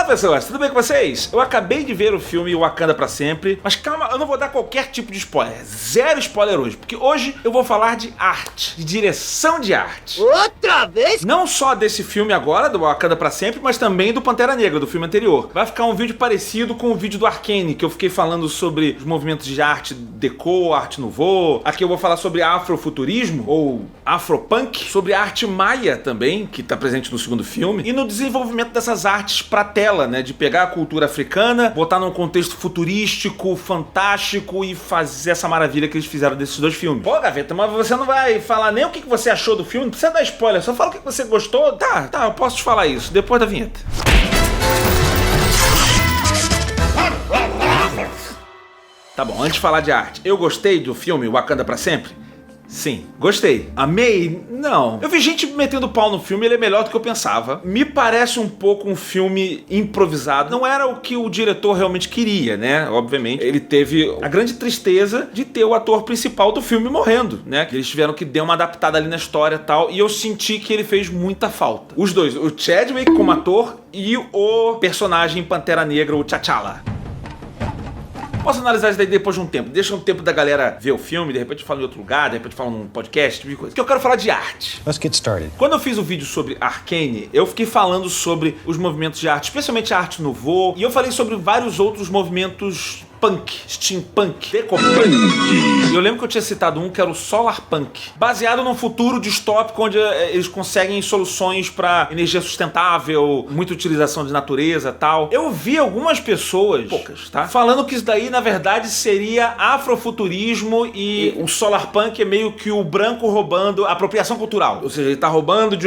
Olá pessoas, tudo bem com vocês? Eu acabei de ver o filme Wakanda pra Sempre, mas calma, eu não vou dar qualquer tipo de spoiler, zero spoiler hoje, porque hoje eu vou falar de arte, de direção de arte. Outra vez? Não só desse filme agora, do Wakanda pra Sempre, mas também do Pantera Negra, do filme anterior. Vai ficar um vídeo parecido com o vídeo do Arcane, que eu fiquei falando sobre os movimentos de arte deco, arte nouveau. Aqui eu vou falar sobre afrofuturismo, ou afropunk, sobre a arte maia também, que tá presente no segundo filme, e no desenvolvimento dessas artes pra tela, né, de pegar a cultura africana, botar num contexto futurístico, fantástico e fazer essa maravilha que eles fizeram desses dois filmes. Pô, Gaveta, mas você não vai falar nem o que você achou do filme, não precisa dar spoiler, só fala o que você gostou. Tá, eu posso te falar isso, depois da vinheta. Tá bom, antes de falar de arte, eu gostei do filme Wakanda pra Sempre? Sim, gostei. Amei? Não. Eu vi gente metendo pau no filme, ele é melhor do que eu pensava. Me parece um pouco um filme improvisado. Não era o que o diretor realmente queria, né? Obviamente. Ele teve a grande tristeza de ter o ator principal do filme morrendo, né? Que eles tiveram que dar uma adaptada ali na história e tal. E eu senti que ele fez muita falta. Os dois, o Chadwick como ator e o personagem Pantera Negra, o T'Challa. Posso analisar isso daí depois de um tempo. Deixa um tempo da galera ver o filme, de repente fala em outro lugar, de repente fala num podcast, tipo de coisa. Porque eu quero falar de arte. Let's get started. Quando eu fiz o vídeo sobre Arcane, eu fiquei falando sobre os movimentos de arte, especialmente a arte nouveau, e eu falei sobre vários outros movimentos punk, steampunk, decopunk. Eu lembro que eu tinha citado um que era o solarpunk, baseado num futuro distópico onde eles conseguem soluções para energia sustentável, muita utilização de natureza e tal. Eu vi algumas pessoas, poucas, tá? Falando que isso daí, na verdade, seria afrofuturismo e o solarpunk é meio que o branco roubando a apropriação cultural. Ou seja, ele tá roubando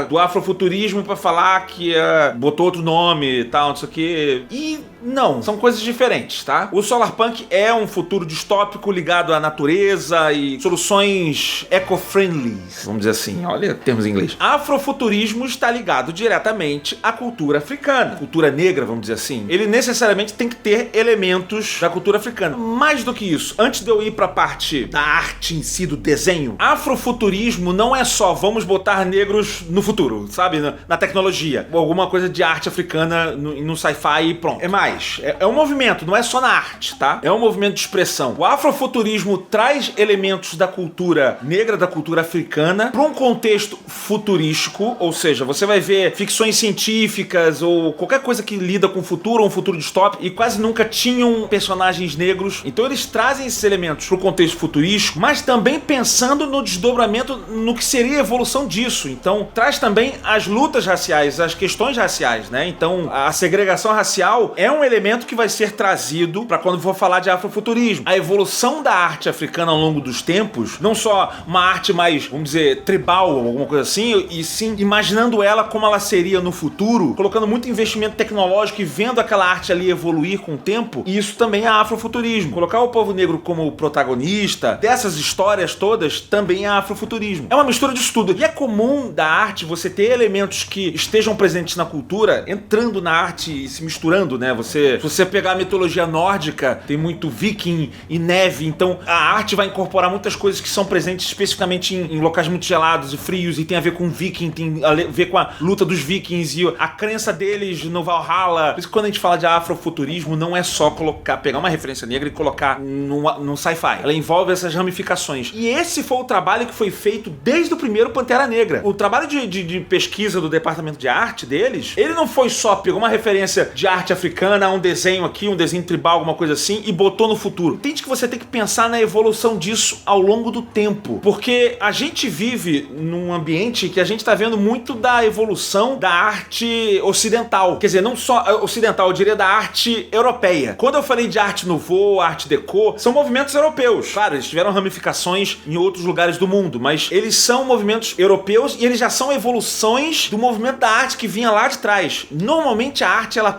do afrofuturismo para falar que botou outro nome e tal, não sei o que. E não, são coisas diferentes, tá? O solarpunk é um futuro distópico ligado à natureza e soluções eco-friendly, vamos dizer assim, olha termos em inglês. Afrofuturismo está ligado diretamente à cultura africana, cultura negra, vamos dizer assim. Ele necessariamente tem que ter elementos da cultura africana. Mais do que isso, antes de eu ir pra parte da arte em si, do desenho, afrofuturismo não é só vamos botar negros no futuro, sabe? Na tecnologia, ou alguma coisa de arte africana no sci-fi e pronto. É mais, é um movimento, não é só na arte, tá? É um movimento de expressão. O afrofuturismo traz elementos da cultura negra, da cultura africana, para um contexto futurístico, ou seja, você vai ver ficções científicas ou qualquer coisa que lida com o futuro, ou um futuro distópico, e quase nunca tinham personagens negros. Então eles trazem esses elementos para o contexto futurístico, mas também pensando no desdobramento, no que seria a evolução disso. Então traz também as lutas raciais, as questões raciais, né? Então a segregação racial é um elemento que vai ser trazido para quando for falar de afrofuturismo. A evolução da arte africana ao longo dos tempos, não só uma arte mais, vamos dizer, tribal ou alguma coisa assim, e sim imaginando ela como ela seria no futuro, colocando muito investimento tecnológico e vendo aquela arte ali evoluir com o tempo, e isso também é afrofuturismo. Colocar o povo negro como protagonista dessas histórias todas também é afrofuturismo. É uma mistura disso tudo. E é comum da arte você ter elementos que estejam presentes na cultura, entrando na arte e se misturando, né? Se você pegar a mitologia nórdica, tem muito viking e neve, então a arte vai incorporar muitas coisas que são presentes especificamente em locais muito gelados e frios, e tem a ver com viking, tem a ver com a luta dos vikings e a crença deles no Valhalla. Por isso que quando a gente fala de afrofuturismo, não é só pegar uma referência negra e colocar num sci-fi. Ela envolve essas ramificações. E esse foi o trabalho que foi feito desde o primeiro Pantera Negra. O trabalho de pesquisa do departamento de arte deles, ele não foi só pegou uma referência de arte africana, um desenho aqui, um desenho tribal, alguma coisa assim, e botou no futuro. Entende que você tem que pensar na evolução disso ao longo do tempo, porque a gente vive num ambiente que a gente tá vendo muito da evolução da arte ocidental, quer dizer, não só ocidental, eu diria da arte europeia. Quando eu falei de arte nouveau, arte deco, são movimentos europeus. Claro, eles tiveram ramificaçções em outros lugares do mundo, mas eles são movimentos europeus e eles já são evoluções do movimento da arte que vinha lá de trás. Normalmente a arte, ela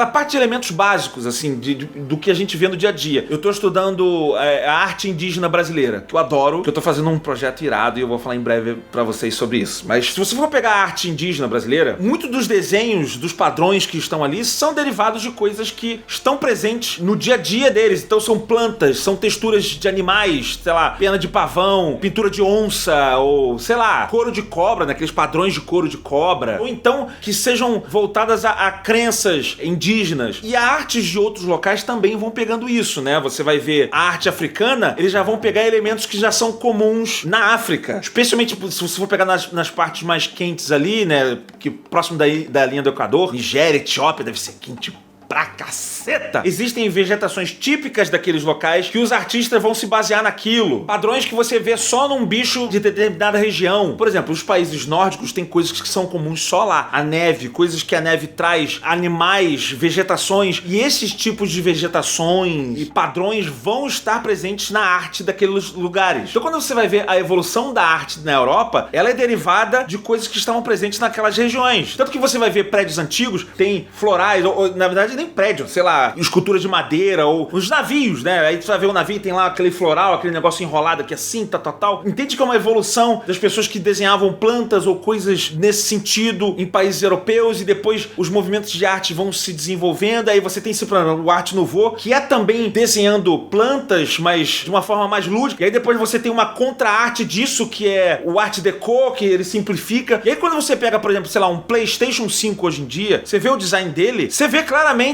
parte parte de elementos básicos, assim, do que a gente vê no dia a dia. Eu tô estudando a arte indígena brasileira, que eu adoro, que eu tô fazendo um projeto irado e eu vou falar em breve pra vocês sobre isso. Mas se você for pegar a arte indígena brasileira, muito dos desenhos, dos padrões que estão ali, são derivados de coisas que estão presentes no dia a dia deles. Então são plantas, são texturas de animais, sei lá, pena de pavão, pintura de onça, ou sei lá, couro de cobra, né? Aqueles padrões de couro de cobra. Ou então que sejam voltadas a crenças indígenas. E a artes de outros locais também vão pegando isso, né? Você vai ver a arte africana, eles já vão pegar elementos que já são comuns na África. Especialmente se você for pegar nas partes mais quentes ali, né? Que próximo da linha do Equador, Nigéria, Etiópia, deve ser quente pra caceta. Existem vegetações típicas daqueles locais que os artistas vão se basear naquilo. Padrões que você vê só num bicho de determinada região. Por exemplo, os países nórdicos têm coisas que são comuns só lá. A neve, coisas que a neve traz, animais, vegetações. E esses tipos de vegetações e padrões vão estar presentes na arte daqueles lugares. Então quando você vai ver a evolução da arte na Europa, ela é derivada de coisas que estavam presentes naquelas regiões. Tanto que você vai ver prédios antigos, tem florais, ou na verdade nem prédio, sei lá, esculturas de madeira ou os navios, né? Aí você vai ver o navio, tem lá aquele floral, aquele negócio enrolado aqui assim, tal. Entende que é uma evolução das pessoas que desenhavam plantas ou coisas nesse sentido em países europeus e depois os movimentos de arte vão se desenvolvendo. Aí você tem o Art Nouveau, que é também desenhando plantas, mas de uma forma mais lúdica. E aí depois você tem uma contra-arte disso, que é o Art Deco, que ele simplifica. E aí quando você pega, por exemplo, sei lá, um PlayStation 5 hoje em dia, você vê o design dele, você vê claramente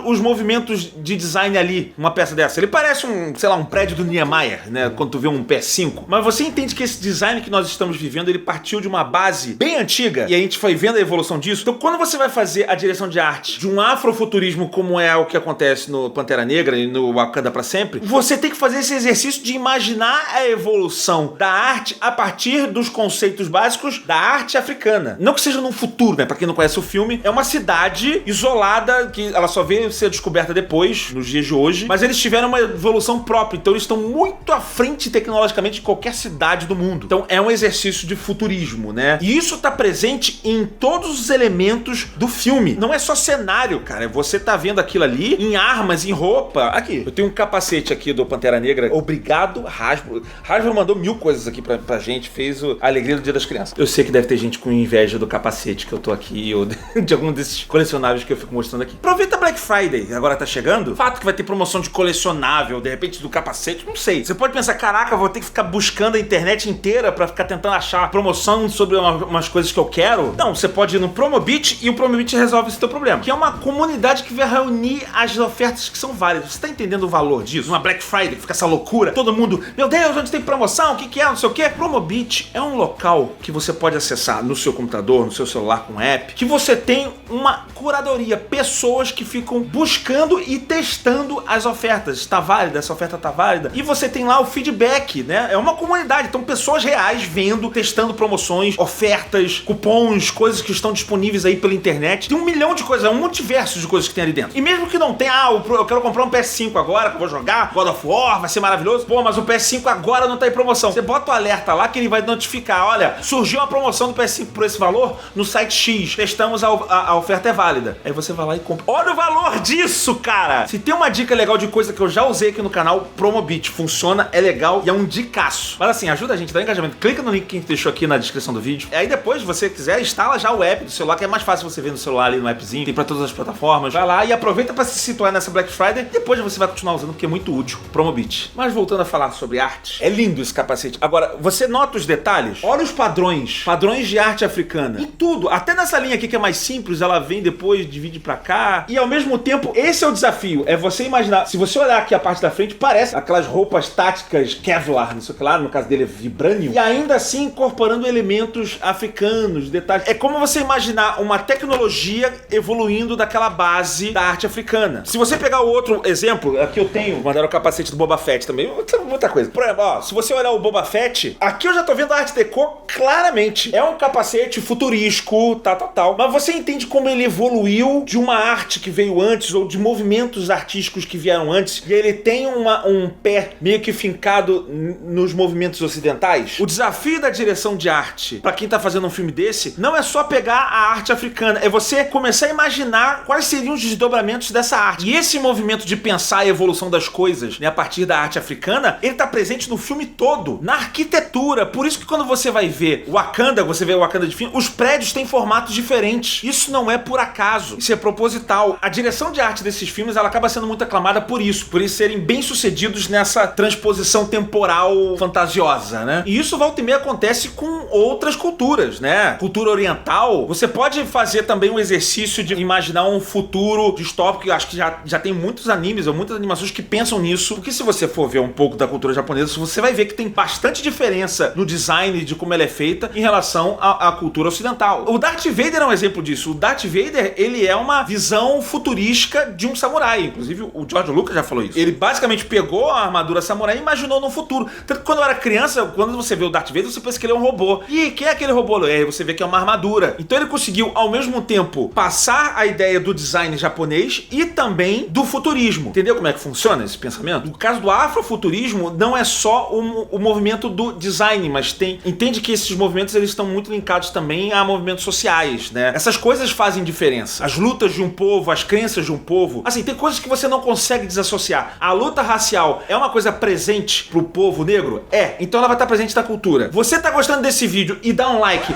os movimentos de design ali, uma peça dessa. Ele parece um prédio do Niemeyer, né? Quando tu vê um PS5. Mas você entende que esse design que nós estamos vivendo, ele partiu de uma base bem antiga e a gente foi vendo a evolução disso. Então, quando você vai fazer a direção de arte de um afrofuturismo, como é o que acontece no Pantera Negra e no Wakanda pra Sempre, você tem que fazer esse exercício de imaginar a evolução da arte a partir dos conceitos básicos da arte africana. Não que seja num futuro, né? Pra quem não conhece o filme, é uma cidade isolada que ela só veio ser descoberta depois, nos dias de hoje, mas eles tiveram uma evolução própria, então eles estão muito à frente tecnologicamente de qualquer cidade do mundo. Então é um exercício de futurismo, né? E isso tá presente em todos os elementos do filme. Não é só cenário, cara. Você tá vendo aquilo ali em armas, em roupa. Aqui, eu tenho um capacete aqui do Pantera Negra. Obrigado, Hasbro. Hasbro mandou 1000 coisas aqui pra gente, fez a alegria do Dia das Crianças. Eu sei que deve ter gente com inveja do capacete que eu tô aqui, ou de algum desses colecionáveis que eu fico mostrando aqui. Aproveita Black Friday, agora tá chegando. Fato que vai ter promoção de colecionável, de repente do capacete, não sei. Você pode pensar, caraca, vou ter que ficar buscando a internet inteira pra ficar tentando achar promoção sobre umas coisas que eu quero. Não, você pode ir no Promobit e o Promobit resolve esse teu problema. Que é uma comunidade que vai reunir as ofertas que são válidas. Você tá entendendo o valor disso? Uma Black Friday, que fica essa loucura. Todo mundo, meu Deus, onde tem promoção? O que é? Não sei o que. Promobit é um local que você pode acessar no seu computador, no seu celular com app, que você tem uma curadoria, pessoas que ficam buscando e testando as ofertas. Está válida? Essa oferta tá válida? E você tem lá o feedback, né? É uma comunidade. Então, pessoas reais vendo, testando promoções, ofertas, cupons, coisas que estão disponíveis aí pela internet. Tem 1 milhão de coisas, é um multiverso de coisas que tem ali dentro. E mesmo que não tenha, eu quero comprar um PS5 agora, que eu vou jogar God of War, vai ser maravilhoso. Pô, mas o PS5 agora não tá em promoção. Você bota o alerta lá que ele vai notificar. Olha, surgiu uma promoção do PS5 por esse valor no site X. Testamos, a oferta é válida. Aí você vai lá e compra. Olha o valor disso, cara! Se tem uma dica legal de coisa que eu já usei aqui no canal, Promobit. Funciona, é legal e é um dicaço. Mas assim, ajuda a gente, dá engajamento. Clica no link que a gente deixou aqui na descrição do vídeo. E aí depois, se você quiser, instala já o app do celular, que é mais fácil você ver no celular ali no appzinho. Tem pra todas as plataformas. Vai lá e aproveita pra se situar nessa Black Friday. Depois você vai continuar usando, porque é muito útil. Promobit. Mas voltando a falar sobre arte, é lindo esse capacete. Agora, você nota os detalhes? Olha os padrões. Padrões de arte africana. Em tudo. Até nessa linha aqui que é mais simples, ela vem depois, divide pra cá. E ao mesmo tempo, esse é o desafio. É você imaginar. Se você olhar aqui a parte da frente, parece aquelas roupas táticas Kevlar, não sei o que lá. No caso dele é vibranium. E ainda assim incorporando elementos africanos, detalhes. É como você imaginar uma tecnologia evoluindo daquela base da arte africana. Se você pegar o outro exemplo, aqui eu tenho, mandaram o capacete do Boba Fett também, muita coisa. Por exemplo, ó, se você olhar o Boba Fett, aqui eu já tô vendo a arte deco claramente. É um capacete futurístico, tal. Mas você entende como ele evoluiu de uma arte arte que veio antes ou de movimentos artísticos que vieram antes e ele tem um pé meio que fincado nos movimentos ocidentais. O desafio da direção de arte, pra quem tá fazendo um filme desse, não é só pegar a arte africana, é você começar a imaginar quais seriam os desdobramentos dessa arte. E esse movimento de pensar a evolução das coisas, né, a partir da arte africana, ele tá presente no filme todo, na arquitetura. Por isso que quando você vai ver Wakanda, você vê o Wakanda de filme, os prédios têm formatos diferentes. Isso não é por acaso, isso é proposital. A direção de arte desses filmes, ela acaba sendo muito aclamada por isso, por eles serem bem-sucedidos nessa transposição temporal fantasiosa, né? E isso volta e meia acontece com outras culturas, né? Cultura oriental, você pode fazer também um exercício de imaginar um futuro distópico, eu acho que já tem muitos animes ou muitas animações que pensam nisso, porque se você for ver um pouco da cultura japonesa, você vai ver que tem bastante diferença no design de como ela é feita em relação à cultura ocidental. O Darth Vader é um exemplo disso. O Darth Vader, ele é uma visão futurística de um samurai. Inclusive, o George Lucas já falou isso. Ele basicamente pegou a armadura samurai e imaginou no futuro. Tanto que quando eu era criança, quando você vê o Darth Vader, você pensa que ele é um robô. E quem é aquele robô? Aí você vê que é uma armadura. Então ele conseguiu, ao mesmo tempo, passar a ideia do design japonês e também do futurismo. Entendeu como é que funciona esse pensamento? No caso do afrofuturismo, não é só o movimento do design, mas entende que esses movimentos eles estão muito linkados também a movimentos sociais, né? Essas coisas fazem diferença. As lutas de um povo, as crenças de um povo. Assim, tem coisas que você não consegue desassociar. A luta racial é uma coisa presente pro povo negro? É. Então ela vai estar presente na cultura. Você tá gostando desse vídeo e dá um like.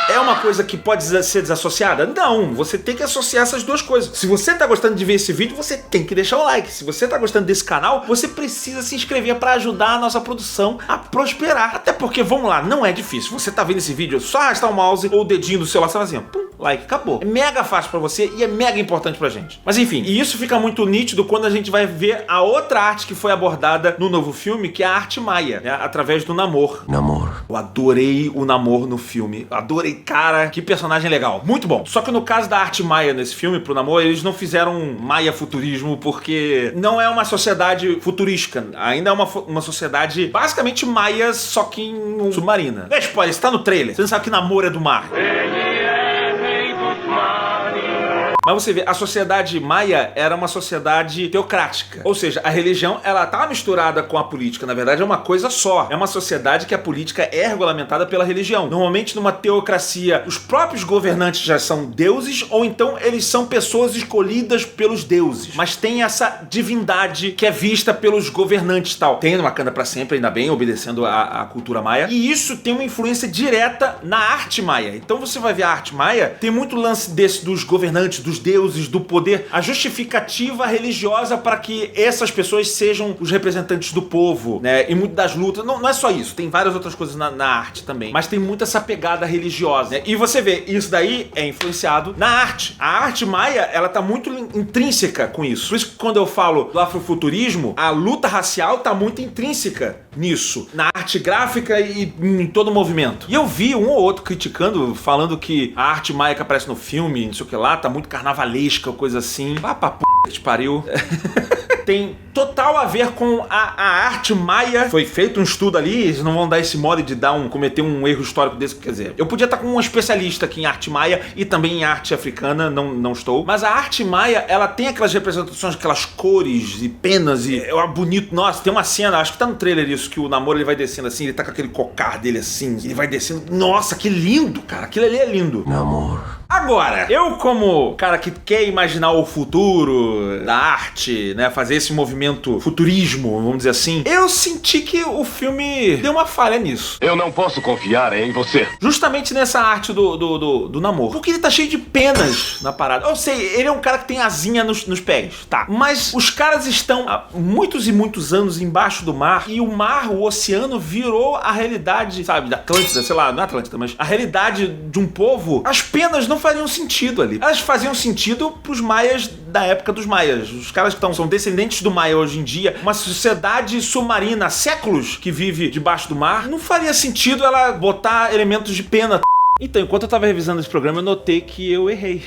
É uma coisa que pode ser desassociada? Não, você tem que associar essas duas coisas. Se você tá gostando de ver esse vídeo, você tem que deixar o like. Se você tá gostando desse canal, você precisa se inscrever para ajudar a nossa produção a prosperar. Até porque, vamos lá, não é difícil. Você tá vendo esse vídeo, é só arrastar o mouse ou o dedinho do celular, você vai assim, pum, like, acabou. É mega fácil pra você e é mega importante pra gente. Mas enfim, e isso fica muito nítido quando a gente vai ver a outra arte que foi abordada no novo filme, que é a arte maia, né? Através do Namor. Namor. Eu adorei o Namor no filme. Adorei. Cara, que personagem legal. Muito bom. Só que no caso da arte maia nesse filme, pro Namor, eles não fizeram maia futurismo porque não é uma sociedade futurística. Ainda é uma sociedade basicamente maia, só que em submarina. É spoiler, isso tá no trailer. Você não sabe que Namor é do mar. Mas você vê, a sociedade maia era uma sociedade teocrática. Ou seja, a religião, ela tá misturada com a política. Na verdade, é uma coisa só. É uma sociedade que a política é regulamentada pela religião. Normalmente, numa teocracia, os próprios governantes já são deuses, ou então eles são pessoas escolhidas pelos deuses. Mas tem essa divindade que é vista pelos governantes e tal. Tem Wakanda pra sempre, ainda bem, obedecendo a cultura maia. E isso tem uma influência direta na arte maia. Então você vai ver a arte maia, tem muito lance desse dos governantes, dos deuses, do poder, a justificativa religiosa para que essas pessoas sejam os representantes do povo, né? E muito das lutas, não é só isso, tem várias outras coisas na arte também, mas tem muito essa pegada religiosa, né? E você vê, isso daí é influenciado na arte. A arte maia, ela tá muito intrínseca com isso. Por isso que quando eu falo do afrofuturismo, a luta racial tá muito intrínseca nisso, na arte gráfica e em todo o movimento. E eu vi um ou outro criticando, falando que a arte maia que aparece no filme, não sei o que lá, tá muito carnavalesca, coisa assim. Vá pra p*** que te pariu. Tem total a ver com a arte maia. Foi feito um estudo ali, eles não vão dar esse mole de cometer um erro histórico desse. Quer dizer, eu podia estar com um especialista aqui em arte maia e também em arte africana, não estou. Mas a arte maia, ela tem aquelas representações, aquelas cores e penas e é bonito. Nossa, tem uma cena, acho que tá no trailer isso, que o Namor ele vai descendo assim, ele tá com aquele cocar dele assim, ele vai descendo. Nossa, que lindo, cara. Aquilo ali é lindo. Namor. Agora, eu como cara que quer imaginar o futuro da arte, né, fazer esse movimento futurismo, vamos dizer assim, eu senti que o filme deu uma falha nisso. Eu não posso confiar em você. Justamente nessa arte do Namor. Porque ele tá cheio de penas na parada. Eu sei, ele é um cara que tem asinha nos pés, tá. Mas os caras estão há muitos e muitos anos embaixo do mar e o mar, o oceano, virou a realidade, sabe, da Atlântida, sei lá, não é Atlântida, mas a realidade de um povo. As penas não fariam sentido ali. Elas faziam sentido pros maias da época dos maias. Os caras que são descendentes do maia hoje em dia, uma sociedade submarina há séculos que vive debaixo do mar, não faria sentido ela botar elementos de pena. Então, enquanto eu tava revisando esse programa, eu notei que eu errei.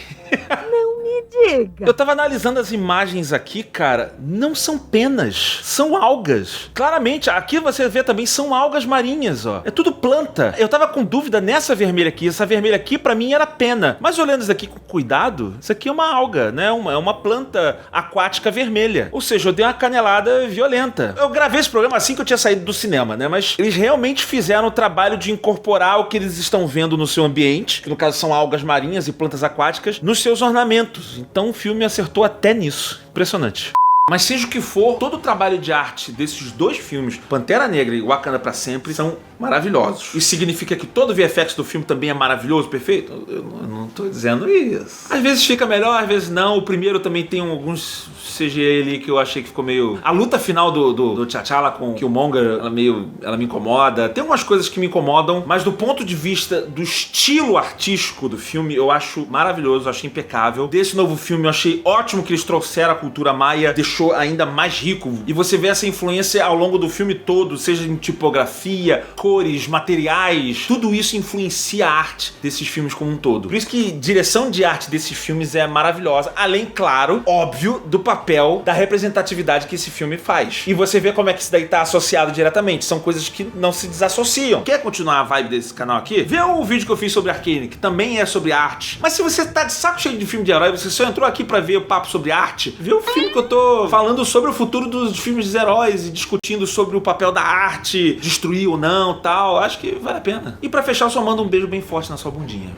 Não me Me diga. Eu tava analisando as imagens aqui, cara, não são penas, são algas. Claramente, aqui você vê também, são algas marinhas, ó. É tudo planta. Eu tava com dúvida nessa vermelha aqui, essa vermelha aqui pra mim era pena. Mas olhando isso aqui com cuidado, isso aqui é uma alga, né? É uma planta aquática vermelha. Ou seja, eu dei uma canelada violenta. Eu gravei esse programa assim que eu tinha saído do cinema, né? Mas eles realmente fizeram o trabalho de incorporar o que eles estão vendo no seu ambiente, que no caso são algas marinhas e plantas aquáticas, nos seus ornamentos. Então o filme acertou até nisso. Impressionante. Mas seja o que for, todo o trabalho de arte desses dois filmes, Pantera Negra e Wakanda pra Sempre, são maravilhosos. Isso significa que todo o VFX do filme também é maravilhoso, perfeito? Eu não tô dizendo isso. Às vezes fica melhor, às vezes não. O primeiro também tem alguns CGI ali que eu achei que ficou meio... A luta final do T'Challa com o Killmonger, ela me incomoda. Tem algumas coisas que me incomodam, mas do ponto de vista do estilo artístico do filme, eu acho maravilhoso, eu achei impecável. Desse novo filme, eu achei ótimo que eles trouxeram a cultura maia, deixou ainda mais rico. E você vê essa influência ao longo do filme todo, seja em tipografia, cores, materiais, tudo isso influencia a arte desses filmes como um todo. Por isso que direção de arte desses filmes é maravilhosa, além, claro, óbvio, do papel da representatividade que esse filme faz. E você vê como é que isso daí tá associado diretamente, são coisas que não se desassociam. Quer continuar a vibe desse canal aqui? Vê o vídeo que eu fiz sobre Arcane, que também é sobre arte. Mas se você tá de saco cheio de filme de herói, você só entrou aqui pra ver o papo sobre arte, vê o filme que eu tô falando sobre o futuro dos filmes dos heróis e discutindo sobre o papel da arte, destruir ou não, tal. Acho que vale a pena. E pra fechar, eu só mando um beijo bem forte na sua bundinha.